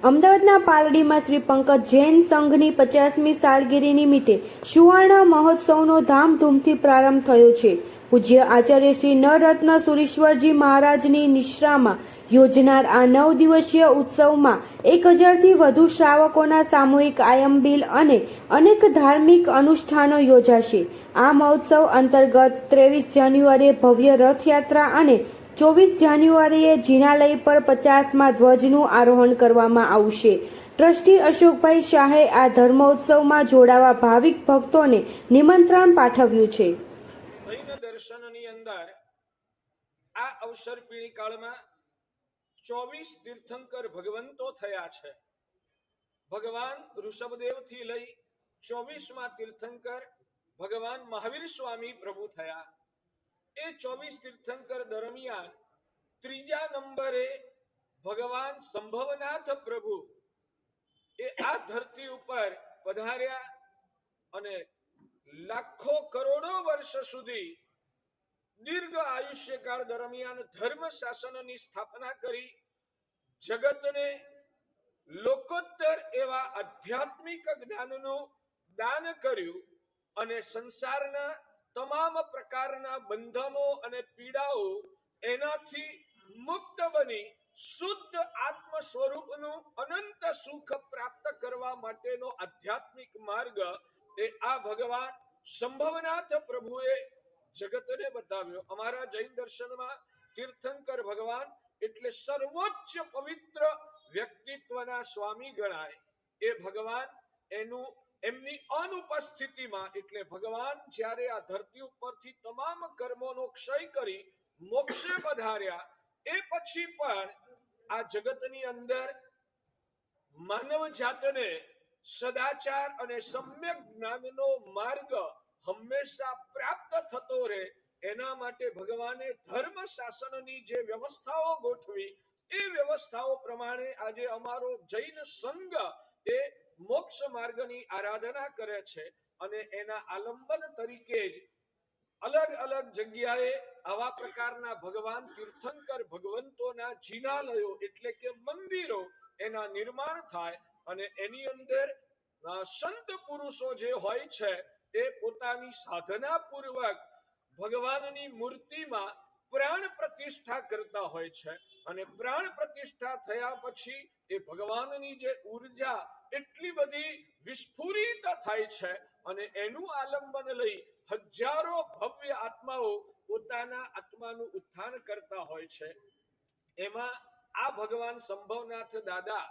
અમદાવાદના પાલડીમાં શ્રી પંકજ જૈન સંઘની 50મી સાલગીરી નિમિત્તે સુવર્ણ મહોત્સવનો ધામધૂમથી પ્રારંભ થયો છે. પૂજ્ય આચાર્ય શ્રી નરરત્ન સુરીશ્વરજી મહારાજની નિશ્રામાં યોજનાર આ 9 દિવસીય ઉત્સવમાં 1000થી વધુ શ્રાવકોના સામૂહિક આયંબિલ અને અનેક ધાર્મિક અનુષ્ઠાનો યોજાશે. આ મહોત્સવ અંતર્ગત 23 જાન્યુઆરીએ ભવ્ય રથયાત્રા અને 24 જાન્યુઆરીએ જિનાલય પર 50મા ધ્વજનું આરોહણ કરવામાં આવશે. ટ્રસ્ટી અશોકભાઈ શાહે આ ધર્મોત્સવમાં જોડાવા ભાવિક ભક્તોને નિમંત્રણ પાઠવ્યું છે. દર્શનની અંદર આ અવસર પીણી કાળમાં 24 તીર્થંકર ભગવંતો થયા છે. ભગવાન ઋષભદેવ થી લઈ 24મા તીર્થંકર ભગવાન મહાવીર સ્વામી પ્રભુ થયા. એ 24 તીર્થંકર દરમિયાન ત્રીજા નંબરે ભગવાન સંભવનાથ પ્રભુ એ આ ધરતી ઉપર પધાર્યા અને લાખો કરોડો વર્ષ સુધી દીર્ઘ આયુષ્યકાળ દરમિયાન ધર્મ શાસનની સ્થાપના કરી, જગતને લોકોત્તર એવા આધ્યાત્મિક જ્ઞાનનું દાન કર્યું અને સંસારના તમામ પ્રકારના બંધનો અને પીડાઓ એનાથી મુક્ત બની શુદ્ધ આત્મ સ્વરૂપનું અનંત સુખ પ્રાપ્ત કરવા માટેનો આધ્યાત્મિક માર્ગ એ આ ભગવાન સંભવનાથ પ્રભુએ જગતને બતાવ્યો. અમારા જૈન દર્શનમાં તીર્થંકર ભગવાન એટલે સર્વોચ્ચ પવિત્ર વ્યક્તિત્વના સ્વામી ગણાય. એ ભગવાન એમની અનુપસ્થિતિમાં એટલે ભગવાન જ્યારે આ ધરતી ઉપરથી તમામ કર્મોનો ક્ષય કરી મોક્ષે પધાર્યા, એ પછી પણ આ જગતની અંદર માનવ જાતને સદાચાર અને સમ્યક જ્ઞાનનો માર્ગ હંમેશા પ્રાપ્ત થતો રહે એના માટે ભગવાને ધર્મ શાસનની જે વ્યવસ્થાઓ ગોઠવી એ વ્યવસ્થાઓ પ્રમાણે આજે અમારો જૈન સંઘ એ મોક્ષ માર્ગની આરાધના કરે છે અને એના આલંબન તરીકે જ અલગ અલગ જગ્યાએ આવા પ્રકારના ભગવાન તીર્થંકર ભગવંતોના જિનાલયો એટલે કે મંદિરો એના નિર્માણ થાય અને એની અંદર સંત પુરુષો જે હોય છે એ પોતાની સાધના પૂર્વક ભગવાનની મૂર્તિમાં પ્રાણ પ્રતિષ્ઠા કરતા હોય છે અને પ્રાણ પ્રતિષ્ઠા થયા પછી એ ભગવાનની જે ઉર્જા એટલી બધી વિસ્ફુરિત થાય છે અને એનું આલંબન લઈ હજારો ભવ્ય આત્માઓ પોતાના આત્માનું ઉત્થાન કરતા હોય છે. એમાં આ ભગવાન સંભવનાથ દાદા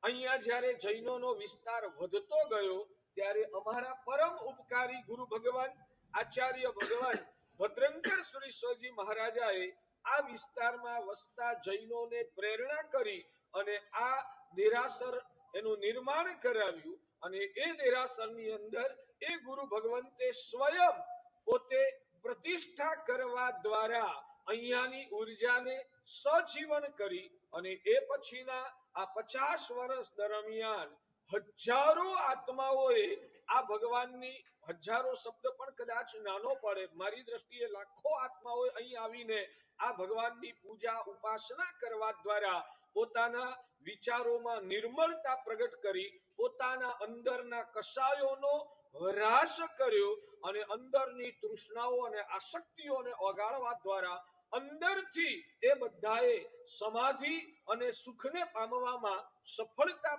અહીંયા જ્યારે જૈનોનો વિસ્તાર વધતો ગયો ત્યારે અમારા પરમ ઉપકારી ગુરુ ભગવાન આચાર્ય ભગવાન ભદ્રંકર સુરીશ્વરજી મહારાજાએ આ વિસ્તારમાં વસતા જૈનોને પ્રેરણા કરી અને આ દેરાસર એનું નિર્માણ કરાવ્યું અને એ દેરાસરની અંદર એ ગુરુ ભગવંતે સ્વયં પોતે પ્રતિષ્ઠા કરવા દ્વારા અહીંયાની ઉર્જાને સજીવન કરી અને એ પછીના આ 50 વર્ષ દરમિયાન હજારો આત્માઓએ આ ભગવાનની, હજારો શબ્દ પણ કદાચ નાનો પડે, મારી દ્રષ્ટિએ લાખો આત્માઓએ અહીં આવીને આ ભગવાનની પૂજા ઉપાસના કરવા દ્વારા પોતાના વિચારોમાં નિર્મળતા પ્રગટ કરી, પોતાના અંદરના કષાયોનો હ્રાસ કર્યો અને અંદરની તૃષ્ણાઓ અને આસક્તિઓને ઓગાળવા દ્વારા અંદરથી એ બધાએ સમાધિ અને સુખને પામવામાં સફળતા